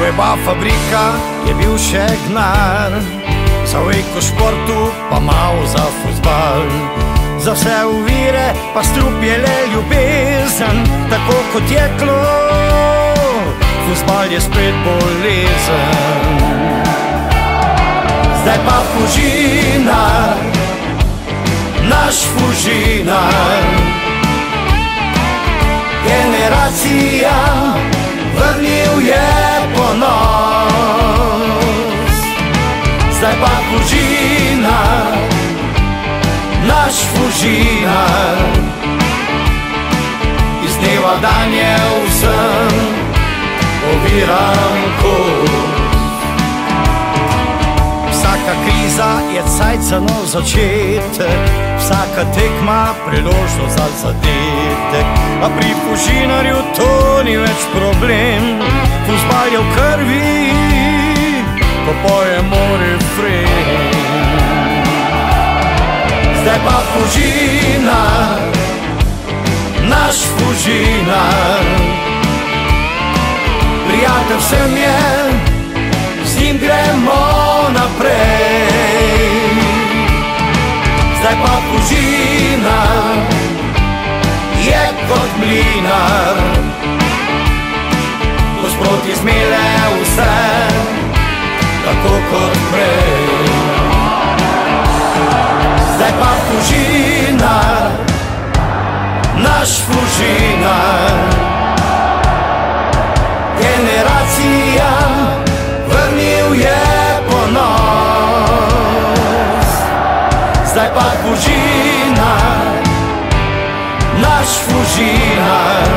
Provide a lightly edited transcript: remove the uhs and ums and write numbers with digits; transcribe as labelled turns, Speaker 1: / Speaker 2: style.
Speaker 1: Ko je bila fabrika, je bil še gnar, za veliko športu pa malo za fuzbal. Za vse uvire pa strup je le ljubezen, tako kot je tlo, fuzbal je spet bolezen. Zdaj pa Fužinar, naš Fužinar, generacija, vrnil je ponos. Zdaj pa Fužinar, naš Fužinar, iz dneva dan je vsem oviran kos. Vsaka kriza je cajt za nov začetek, vsaka tekma priložnost za zadetek. A pri Fužinarju to ni več problem, fuzbal je v krvi, ko pojemo refren. Zdaj pa Fužinar, naš Fužinar, prijatelj vsem je, z njim gremo naprej. Zdaj pa Fužinar je kot mlinar, ko sproti zmele vse, tako kot prej. Zdaj pa Fužinar, naš Fužinar, generacija, vrnil je ponos. Zdaj pa Fužinar, naš Fužinar,